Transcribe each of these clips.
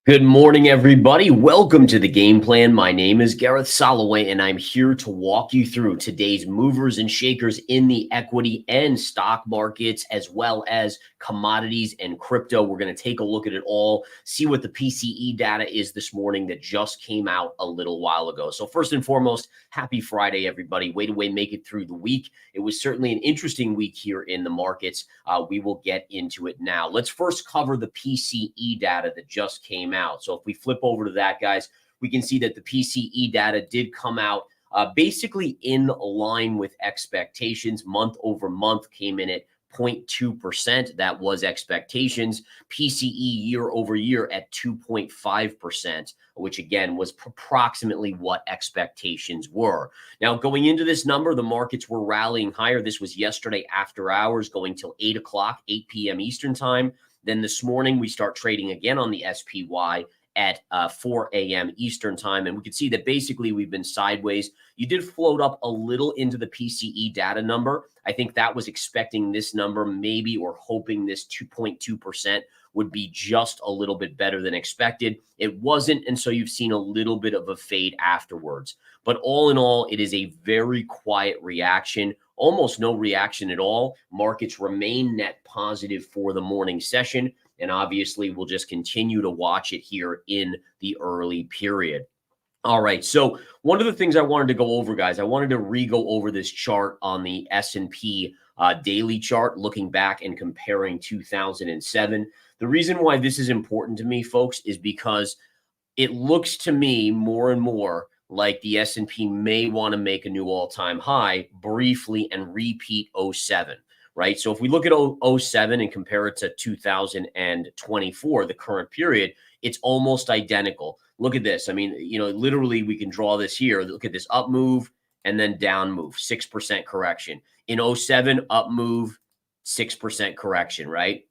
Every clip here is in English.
Good morning, everybody. Welcome to the game plan. My name is Gareth Soloway, and I'm here to walk you through today's movers and shakers in the equity and stock markets, as well as commodities and crypto. We're going to take a look at it all, see what the PCE data is this morning that just came out a little while ago. So first and foremost, happy Friday, everybody. Way to make it through the week. It was certainly an interesting week here in the markets. We will get into it now. Let's first cover the PCE data that just came out. So if we flip over to that, guys, we can see that the PCE data did come out basically in line with expectations. Month over month came in at 0.2%. That was expectations. PCE year over year at 2.5%, which again was approximately what expectations were. Now, going into this number, the markets were rallying higher. This was yesterday after hours, going till 8 o'clock, 8 p.m. Eastern time. Then this morning, we start trading again on the SPY at 4 a.m. Eastern time. And we can see that basically we've been sideways. You did float up a little into the PCE data number. I think that was expecting this number maybe, or hoping this 2.2% would be just a little bit better than expected. It wasn't. And so you've seen a little bit of a fade afterwards. But all in all, it is a very quiet reaction. Almost no reaction at all. Markets remain net positive for the morning session. And obviously, we'll just continue to watch it here in the early period. All right. So one of the things I wanted to go over, guys, I wanted to re-go over this chart on the S&P daily chart, looking back and comparing 2007. The reason why this is important to me, folks, is because it looks to me more and more like the S&P may want to make a new all-time high briefly and repeat 07, right? So if we look at 07 and compare it to 2024, the current period, it's almost identical. Look at this. I mean, literally we can draw this here. Look at this up move and then down move, 6% correction. In 07, up move, 6% correction, right?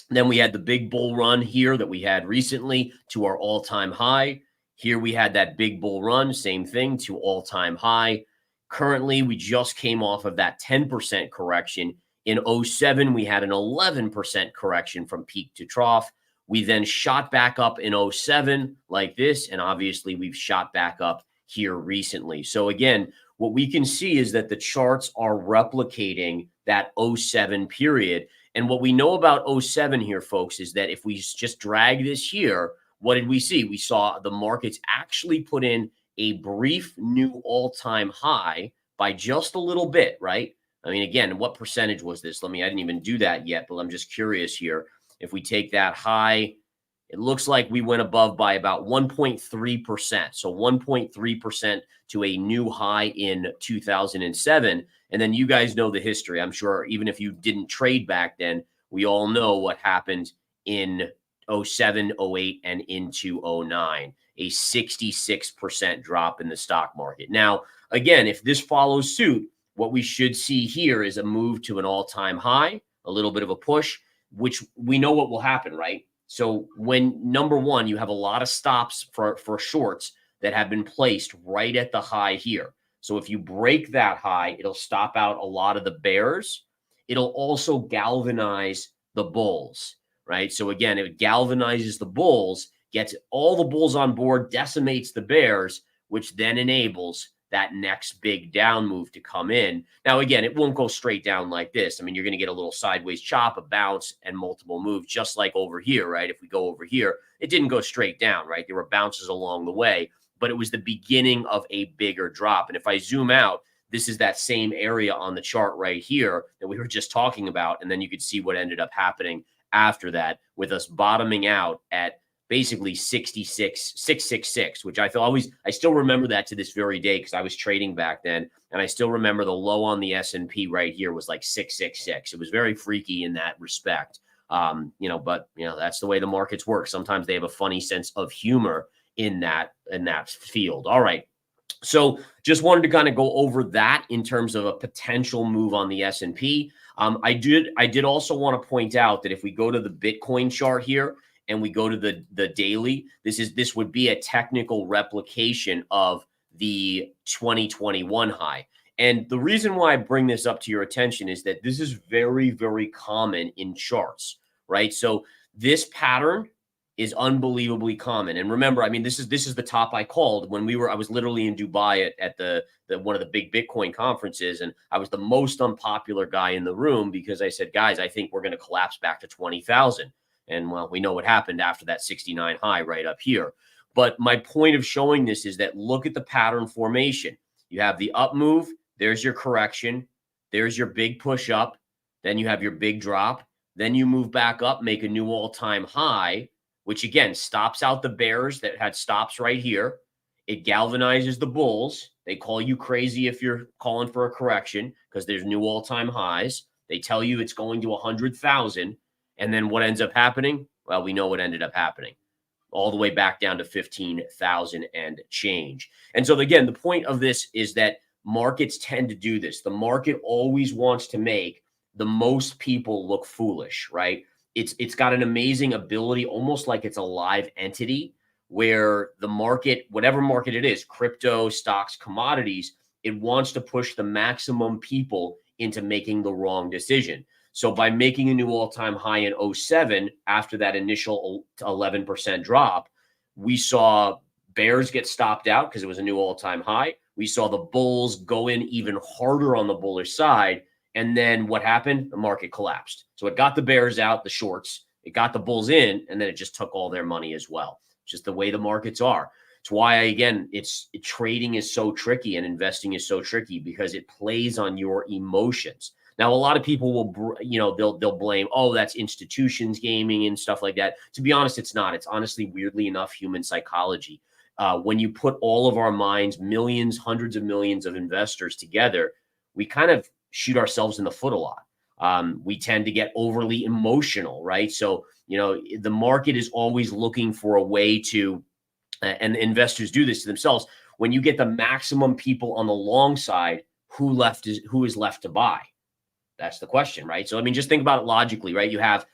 Then we had the big bull run here that we had recently to our all-time high. Here we had that big bull run, same thing, to all-time high. Currently, we just came off of that 10% correction. In 07, we had an 11% correction from peak to trough. We then shot back up in 07 like this, and obviously we've shot back up here recently. So again, what we can see is that the charts are replicating that 07 period. And what we know about 07 here, folks, is that if we just drag this here, what did we see? We saw the markets actually put in a brief new all-time high by just a little bit, right? I mean, again, what percentage was this? I didn't even do that yet, but I'm just curious here. If we take that high, it looks like we went above by about 1.3%. So 1.3% to a new high in 2007. And then you guys know the history. I'm sure even if you didn't trade back then, we all know what happened in 07, 08, and into 09, a 66% drop in the stock market. Now, again, if this follows suit, what we should see here is a move to an all-time high, a little bit of a push, which we know what will happen, right? So when, number one, you have a lot of stops for shorts that have been placed right at the high here. So if you break that high, it'll stop out a lot of the bears. It'll also galvanize the bulls, right? So again, it galvanizes the bulls, gets all the bulls on board, decimates the bears, which then enables that next big down move to come in. Now, again, it won't go straight down like this. I mean, you're going to get a little sideways chop, a bounce, and multiple moves, just like over here, right? If we go over here, it didn't go straight down, right? There were bounces along the way, but it was the beginning of a bigger drop. And if I zoom out, this is that same area on the chart right here that we were just talking about. And then you could see what ended up happening after that, with us bottoming out at basically 666, which I still remember that to this very day, because I was trading back then, and I still remember the low on the S&P right here was like 666. It was very freaky in that respect. But that's the way the markets work. Sometimes they have a funny sense of humor in that field. All right. So just wanted to kind of go over that in terms of a potential move on the S&P. I did also want to point out that if we go to the Bitcoin chart here and we go to the daily, this would be a technical replication of the 2021 high. And the reason why I bring this up to your attention is that this is very, very common in charts, right? So this pattern is unbelievably common. And remember, I mean, this is the top I called when I was literally in Dubai at the one of the big Bitcoin conferences, and I was the most unpopular guy in the room because I said, guys, I think we're going to collapse back to 20,000. And well, we know what happened after that 69 high right up here. But my point of showing this is that look at the pattern formation. You have the up move, there's your correction, there's your big push up, then you have your big drop, then you move back up, make a new all-time high, which again stops out the bears that had stops right here. It galvanizes the bulls. They call you crazy if you're calling for a correction because there's new all-time highs. They tell you it's going to 100,000. And then what ends up happening? Well, we know what ended up happening. All the way back down to 15,000 and change. And so again, the point of this is that markets tend to do this. The market always wants to make the most people look foolish, right? It's got an amazing ability, almost like it's a live entity where the market, whatever market it is, crypto, stocks, commodities, it wants to push the maximum people into making the wrong decision. So by making a new all-time high in 07, after that initial 11% drop, we saw bears get stopped out because it was a new all-time high. We saw the bulls go in even harder on the bullish side. And then what happened? The market collapsed. So it got the bears out, the shorts. It got the bulls in, and then it just took all their money as well. It's just the way the markets are. It's why, again, trading is so tricky and investing is so tricky because it plays on your emotions. Now, a lot of people will, they'll blame, oh, that's institutions gaming and stuff like that. To be honest, it's not. It's honestly, weirdly enough, human psychology. When you put all of our minds, millions, hundreds of millions of investors together, we kind of shoot ourselves in the foot a lot. We tend to get overly emotional, right? So, the market is always looking for a way to, and investors do this to themselves. When you get the maximum people on the long side, who is left to buy? That's the question, right? So, I mean, just think about it logically, right? You have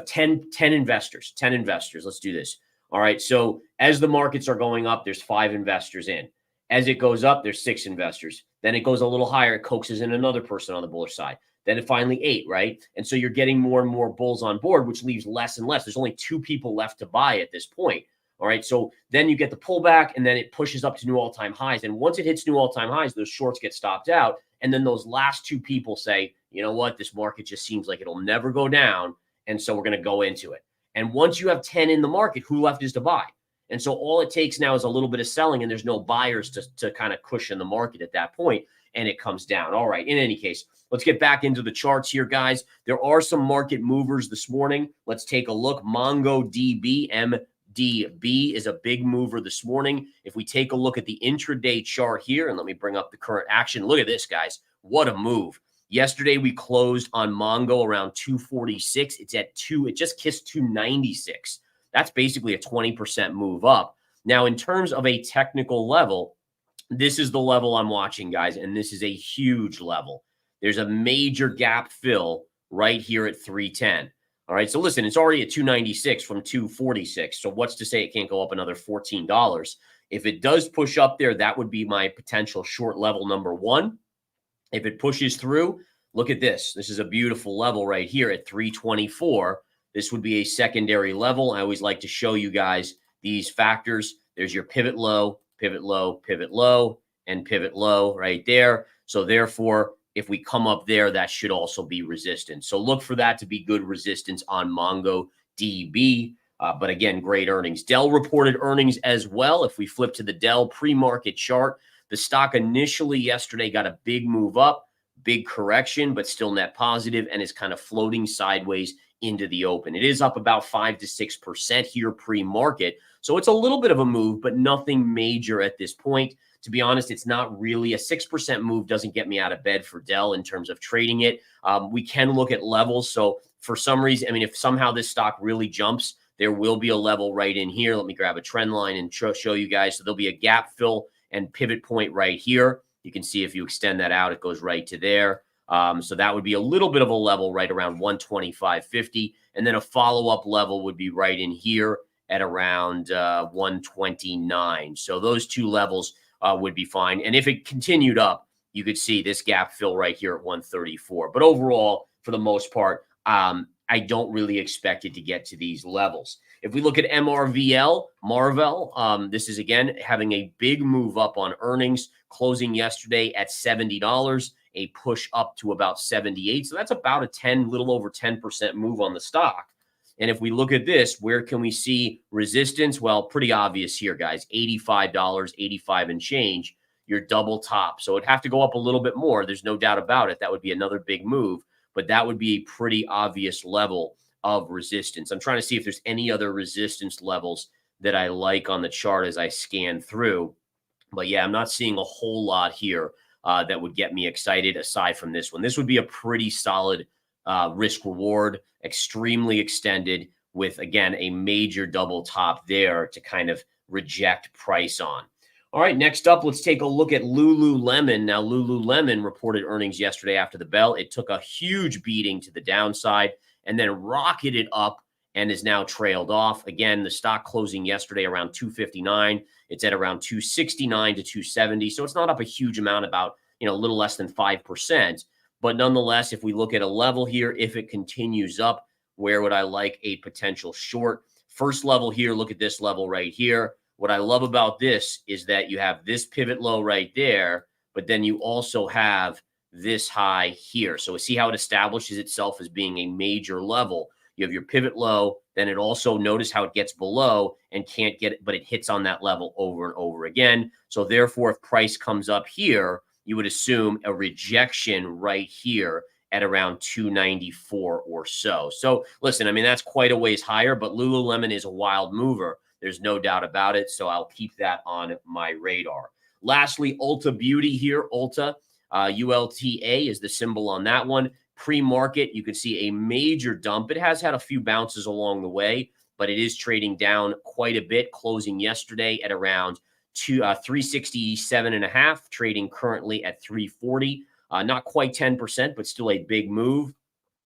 10 investors. Let's do this. All right. So as the markets are going up, there's 5 investors in. As it goes up, there's 6 investors. Then it goes a little higher. It coaxes in another person on the bullish side. Then it finally 8, right? And so you're getting more and more bulls on board, which leaves less and less. There's only 2 people left to buy at this point. All right. So then you get the pullback and then it pushes up to new all-time highs. And once it hits new all-time highs, those shorts get stopped out. And then those last 2 people say, you know what? This market just seems like it'll never go down. And so we're going to go into it. And once you have 10 in the market, who left is to buy? And so all it takes now is a little bit of selling, and there's no buyers to kind of cushion the market at that point, and it comes down. All right. In any case, let's get back into the charts here, guys. There are some market movers this morning. Let's take a look. MongoDB, MDB, is a big mover this morning. If we take a look at the intraday chart here, and let me bring up the current action. Look at this, guys. What a move. Yesterday, we closed on Mongo around 246. It's at 2. It just kissed 296. That's basically a 20% move up. Now, in terms of a technical level, this is the level I'm watching, guys, and this is a huge level. There's a major gap fill right here at 310. All right, so listen, it's already at 296 from 246. So what's to say it can't go up another $14? If it does push up there, that would be my potential short level number 1. If it pushes through, look at this. This is a beautiful level right here at 324. This would be a secondary level. I always like to show you guys these factors. There's your pivot low, pivot low, pivot low, and pivot low right there. So therefore, if we come up there, that should also be resistance. So look for that to be good resistance on MongoDB. But again, great earnings. Dell reported earnings as well. If we flip to the Dell pre-market chart, the stock initially yesterday got a big move up, big correction, but still net positive and is kind of floating sideways into the open. It is up about 5 to 6% here pre-market. So it's a little bit of a move, but nothing major at this point. To be honest, it's not really a 6% move. Doesn't get me out of bed for Dell in terms of trading it. We can look at levels. So for some reason, I mean, if somehow this stock really jumps, there will be a level right in here. Let me grab a trend line and show you guys. So there'll be a gap fill and pivot point right here. You can see if you extend that out, it goes right to there. So that would be a little bit of a level right around 125.50. And then a follow-up level would be right in here at around 129. So those two levels would be fine. And if it continued up, you could see this gap fill right here at 134. But overall, for the most part, I don't really expect it to get to these levels. If we look at Marvell, this is again having a big move up on earnings, closing yesterday at $70, a push up to about 78. So that's about a little over 10% move on the stock. And if we look at this, where can we see resistance? Well, pretty obvious here, guys, $85, 85 and change, your double top. So it'd have to go up a little bit more. There's no doubt about it. That would be another big move, but that would be a pretty obvious level of resistance. I'm trying to see if there's any other resistance levels that I like on the chart as I scan through. But yeah, I'm not seeing a whole lot here that would get me excited aside from this one. This would be a pretty solid risk reward, extremely extended with, again, a major double top there to kind of reject price on. All right, next up, let's take a look at Lululemon. Now, Lululemon reported earnings yesterday after the bell. It took a huge beating to the downside and then rocketed up and is now trailed off. Again, the stock closing yesterday around 259. It's at around 269 to 270. So it's not up a huge amount, about a little less than 5%. But nonetheless, if we look at a level here, if it continues up, where would I like a potential short? First level here, look at this level right here. What I love about this is that you have this pivot low right there, but then you also have this high here. So see how it establishes itself as being a major level. You have your pivot low, then it also, notice how it gets below and can't get it, but it hits on that level over and over again. So therefore, if price comes up here, you would assume a rejection right here at around 294 or so. So listen, I mean, that's quite a ways higher, but Lululemon is a wild mover. There's no doubt about it. So I'll keep that on my radar. Lastly, Ulta Beauty here. Ulta, ULTA is the symbol on that one. Pre-market, you can see a major dump. It has had a few bounces along the way, but it is trading down quite a bit, closing yesterday at around 367.5, trading currently at 340. Not quite 10%, but still a big move.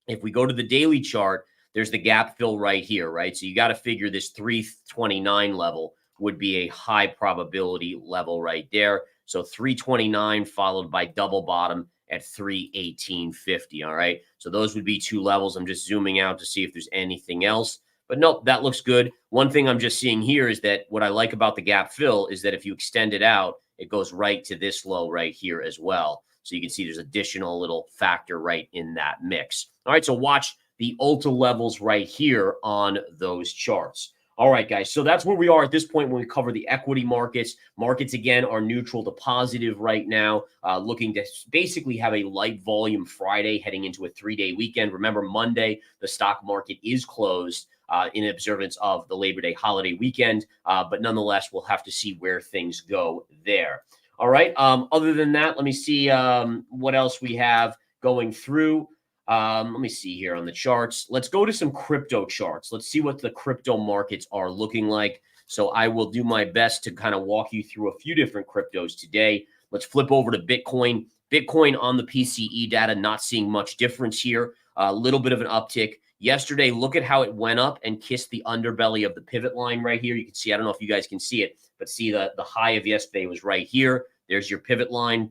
If we go to the daily chart, there's the gap fill right here, right? So you got to figure this 329 level would be a high probability level right there. So 329 followed by double bottom at 318.50. All right. So those would be two levels. I'm just zooming out to see if there's anything else. But nope, that looks good. One thing I'm just seeing here is that what I like about the gap fill is that if you extend it out, it goes right to this low right here as well. So you can see there's additional little factor right in that mix. All right. So watch the Ulta levels right here on those charts. All right, guys. So that's where we are at this point when we cover the equity markets. Markets, again, are neutral to positive right now, looking to basically have a light volume Friday heading into a 3-day weekend. Remember, Monday, the stock market is closed in observance of the Labor Day holiday weekend. But nonetheless, we'll have to see where things go there. All right. Other than that, let me see what else we have going through. Let me see here on the charts. Let's go to some crypto charts. Let's see what the crypto markets are looking like. So I will do my best to kind of walk you through a few different cryptos today. Let's flip over to Bitcoin. Bitcoin on the PCE data, not seeing much difference here. A little bit of an uptick. Yesterday, look at how it went up and kissed the underbelly of the pivot line right here. You can see, I don't know if you guys can see it, but see the high of yesterday was right here. There's your pivot line,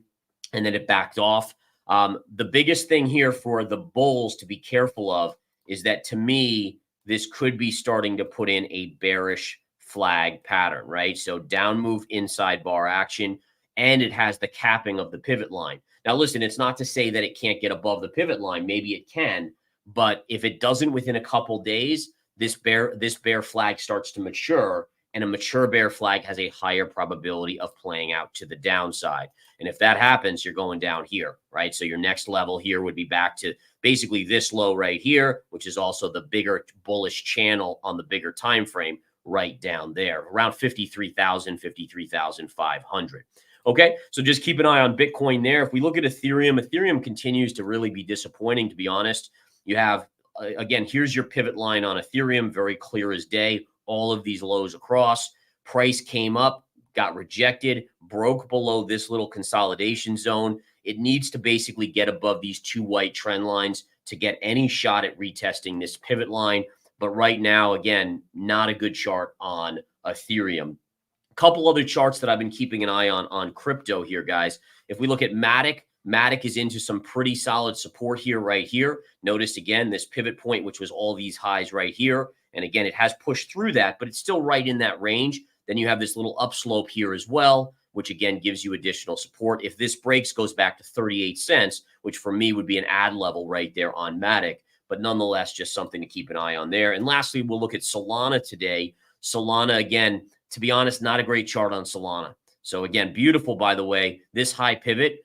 and then it backed off. The biggest thing here for the bulls to be careful of is that, to me, this could be starting to put in a bearish flag pattern, right? So down move inside bar action, and it has the capping of the pivot line. Now, listen, it's not to say that it can't get above the pivot line. Maybe it can, but if it doesn't within a couple days, this bear flag starts to mature, and a mature bear flag has a higher probability of playing out to the downside. And if that happens, you're going down here, right? So your next level here would be back to basically this low right here, which is also the bigger bullish channel on the bigger time frame right down there, around 53,000, 53,500. Okay, so just keep an eye on Bitcoin there. If we look at Ethereum, Ethereum continues to really be disappointing, to be honest. You have, again, here's your pivot line on Ethereum, very clear as day. All of these lows across. Price came up, got rejected, broke below this little consolidation zone. It needs to basically get above these two white trend lines to get any shot at retesting this pivot line. But right now, again, not a good chart on Ethereum. A couple other charts that I've been keeping an eye on crypto here, guys. If we look at Matic is into some pretty solid support here, right here. Notice again, this pivot point, which was all these highs right here. And again, it has pushed through that, but it's still right in that range. Then you have this little upslope here as well, which again gives you additional support. If this breaks, goes back to 38 cents, which for me would be an add level right there on Matic. But nonetheless, just something to keep an eye on there. And lastly, we'll look at Solana today. Solana, again, to be honest, not a great chart on Solana. So again, beautiful, by the way, this high pivot,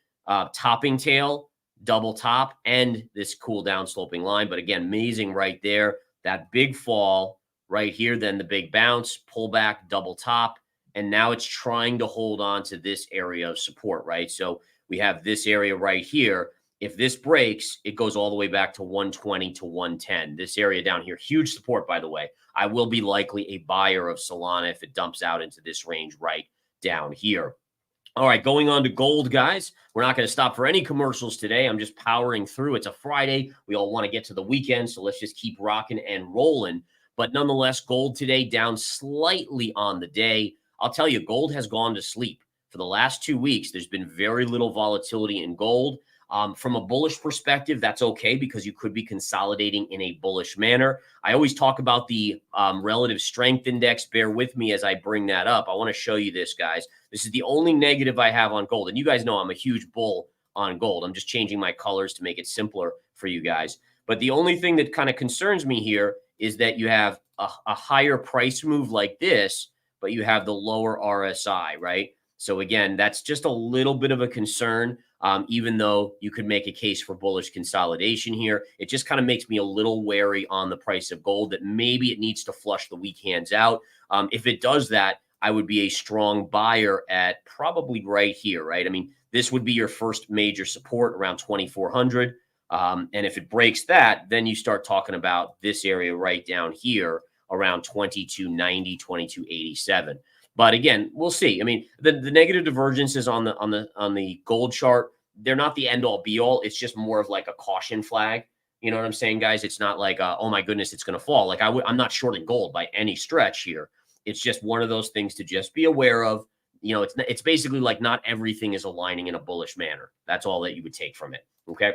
topping tail, double top, and this cool down sloping line. But again, amazing right there. That big fall right here, then the big bounce, pullback, double top. And now it's trying to hold on to this area of support, right? So we have this area right here. If this breaks, it goes all the way back to 120 to 110. This area down here, huge support, by the way. I will be likely a buyer of Solana if it dumps out into this range right down here. All right, going on to gold, guys. We're not going to stop for any commercials today. I'm just powering through. It's a Friday. We all want to get to the weekend, so let's just keep rocking and rolling. But nonetheless, gold today down slightly on the day. I'll tell you, gold has gone to sleep. For the last 2 weeks, there's been very little volatility in gold. From a bullish perspective, that's okay because you could be consolidating in a bullish manner. I always talk about the relative strength index. Bear with me as I bring that up. I want to show you this, guys. This is the only negative I have on gold. And you guys know I'm a huge bull on gold. I'm just changing my colors to make it simpler for you guys. But the only thing that kind of concerns me here is that you have a higher price move like this, but you have the lower RSI, right? So again, that's just a little bit of a concern. Even though you could make a case for bullish consolidation here, it just kind of makes me a little wary on the price of gold that maybe it needs to flush the weak hands out. If it does that, I would be a strong buyer at probably right here, right? I mean, this would be your first major support around 2,400. And if it breaks that, then you start talking about this area right down here around 2290, 2287. But again, we'll see. I mean, the negative divergences on the gold chart, they're not the end all be all. It's just more of like a caution flag. You know what I'm saying, guys? It's not like, oh my goodness, it's going to fall. Like I'm not shorting gold by any stretch here. It's just one of those things to just be aware of. You know, it's basically like not everything is aligning in a bullish manner. That's all that you would take from it. Okay.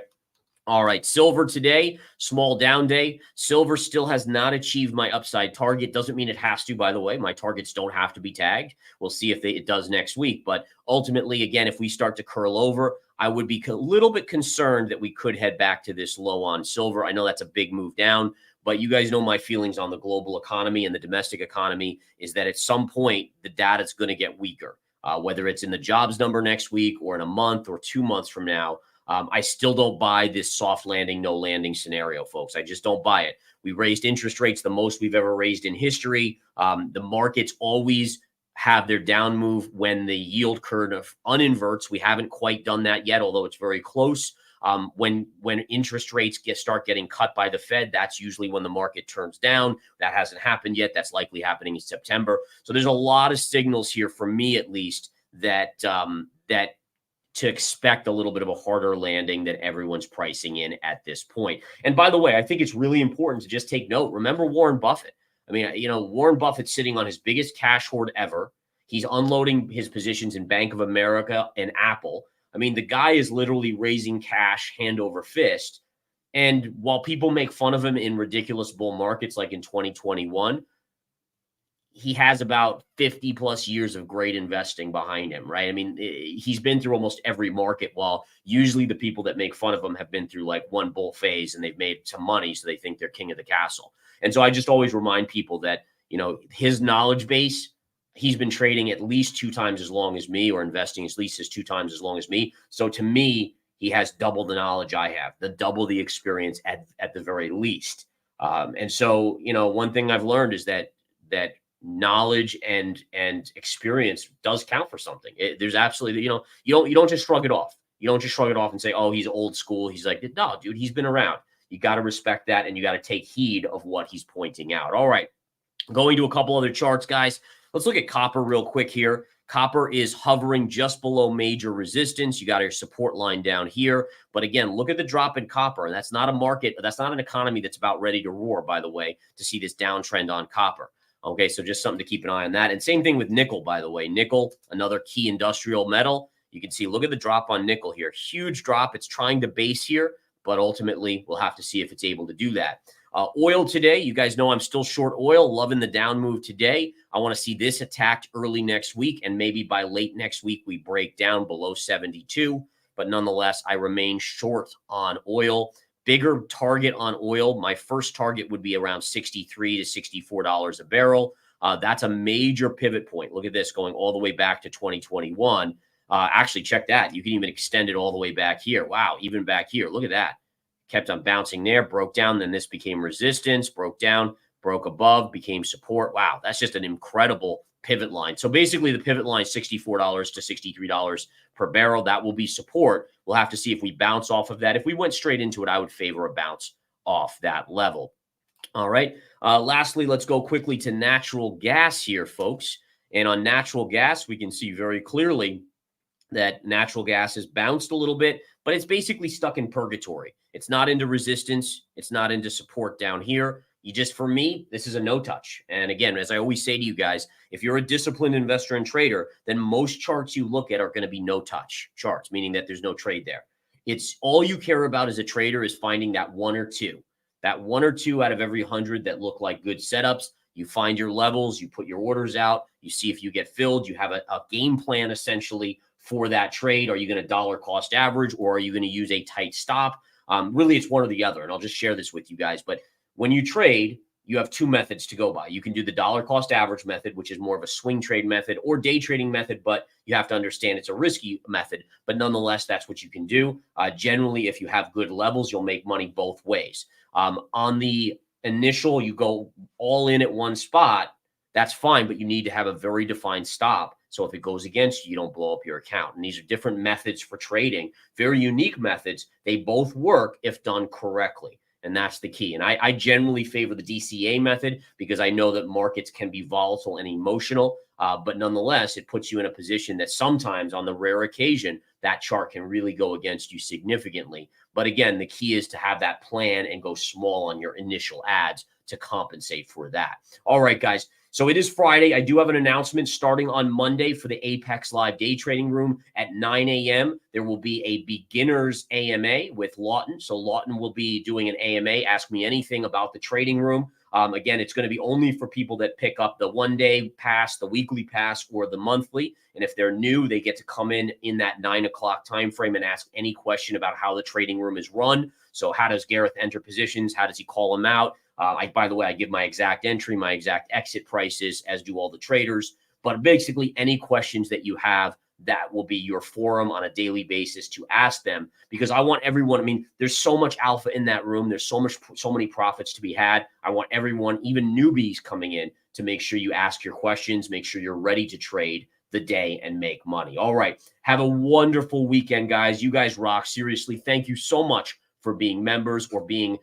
All right, silver today, small down day. Silver still has not achieved my upside target. Doesn't mean it has to, by the way. My targets don't have to be tagged. We'll see if it does next week. But ultimately, again, if we start to curl over, I would be a little bit concerned that we could head back to this low on silver. I know that's a big move down, but you guys know my feelings on the global economy and the domestic economy is that at some point, the data is going to get weaker, whether it's in the jobs number next week or in a month or 2 months from now. I still don't buy this soft landing, no landing scenario, folks. I just don't buy it. We raised interest rates the most we've ever raised in history. The markets always have their down move when the yield curve uninverts. We haven't quite done that yet, although it's very close. When interest rates start getting cut by the Fed, that's usually when the market turns down. That hasn't happened yet. That's likely happening in September. So there's a lot of signals here, for me at least, that to expect a little bit of a harder landing that everyone's pricing in at this point. And by the way, I think it's really important to just take note. Remember Warren Buffett. I mean, you know, Warren Buffett's sitting on his biggest cash hoard ever. He's unloading his positions in Bank of America and Apple. I mean, the guy is literally raising cash hand over fist. And while people make fun of him in ridiculous bull markets like in 2021, he has about 50 plus years of great investing behind him, right? I mean, he's been through almost every market, while usually the people that make fun of him have been through like one bull phase and they've made some money, so they think they're king of the castle. And so I just always remind people that, you know, his knowledge base, he's been trading at least 2 times as long as me, or investing at least 2 times as long as me. So to me, he has double the knowledge I have, double the experience at the very least. And so, you know, one thing I've learned is that knowledge and experience does count for something. There's absolutely, you know, you don't just shrug it off. You don't just shrug it off and say, oh, he's old school. He's like, no, dude, he's been around. You got to respect that, and you got to take heed of what he's pointing out. All right, going to a couple other charts, guys. Let's look at copper real quick here. Copper is hovering just below major resistance. You got your support line down here. But again, look at the drop in copper. And that's not a market. That's not an economy that's about ready to roar, by the way, to see this downtrend on copper. Okay, so just something to keep an eye on that. And same thing with nickel, by the way. Nickel, another key industrial metal. You can see, look at the drop on nickel here. Huge drop. It's trying to base here, but ultimately we'll have to see if it's able to do that. Oil today, you guys know I'm still short oil, loving the down move today. I want to see this attacked early next week, and maybe by late next week we break down below 72. But nonetheless, I remain short on oil. Bigger target on oil. My first target would be around $63 to $64 a barrel. That's a major pivot point. Look at this going all the way back to 2021. Actually, check that. You can even extend it all the way back here. Wow, even back here. Look at that. Kept on bouncing there, broke down, then this became resistance, broke down, broke above, became support. Wow, that's just an incredible pivot line. So basically the pivot line, $64 to $63 per barrel. That will be support. We'll have to see if we bounce off of that. If we went straight into it, I would favor a bounce off that level. All right. Lastly, let's go quickly to natural gas here, folks. And on natural gas, we can see very clearly that natural gas has bounced a little bit, but it's basically stuck in purgatory. It's not into resistance. It's not into support down here. For me, this is a no touch. And again, as I always say to you guys, if you're a disciplined investor and trader, then most charts you look at are going to be no touch charts, meaning that there's no trade there. It's all you care about as a trader is finding that one or two out of every 100 that look like good setups. You find your levels, you put your orders out, you see if you get filled, you have a game plan essentially for that trade. Are you going to dollar cost average, or are you going to use a tight stop? Really, it's one or the other. And I'll just share this with you guys. But when you trade, you have two methods to go by. You can do the dollar cost average method, which is more of a swing trade method, or day trading method, but you have to understand it's a risky method. But nonetheless, that's what you can do. Generally, if you have good levels, you'll make money both ways. On the initial, you go all in at one spot, that's fine, but you need to have a very defined stop. So if it goes against you, you don't blow up your account. And these are different methods for trading, very unique methods. They both work if done correctly. And that's the key. And I generally favor the DCA method because I know that markets can be volatile and emotional. But nonetheless, it puts you in a position that sometimes on the rare occasion, that chart can really go against you significantly. But again, the key is to have that plan and go small on your initial ads to compensate for that. All right, guys. So it is Friday. I do have an announcement starting on Monday for the Apex Live Day Trading Room at 9 a.m. There will be a beginners AMA with Lawton. So Lawton will be doing an AMA. Ask me anything about the trading room. Again, it's going to be only for people that pick up the one-day pass, the weekly pass, or the monthly. And if they're new, they get to come in that 9 o'clock time frame and ask any question about how the trading room is run. So how does Gareth enter positions? How does he call them out? By the way, I give my exact entry, my exact exit prices, as do all the traders. But basically, any questions that you have, that will be your forum on a daily basis to ask them, because I want everyone. I mean, there's so much alpha in that room. There's so many profits to be had. I want everyone, even newbies coming in, to make sure you ask your questions, make sure you're ready to trade the day and make money. All right. Have a wonderful weekend, guys. You guys rock. Seriously, thank you so much for being members or being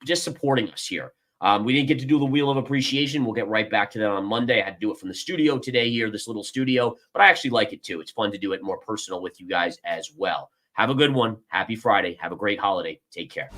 just supporting us here. We didn't get to do the Wheel of Appreciation. We'll get right back to that on Monday. I had to do it from the studio today here, this little studio, but I actually like it too. It's fun to do it more personal with you guys as well. Have a good one. Happy Friday. Have a great holiday. Take care.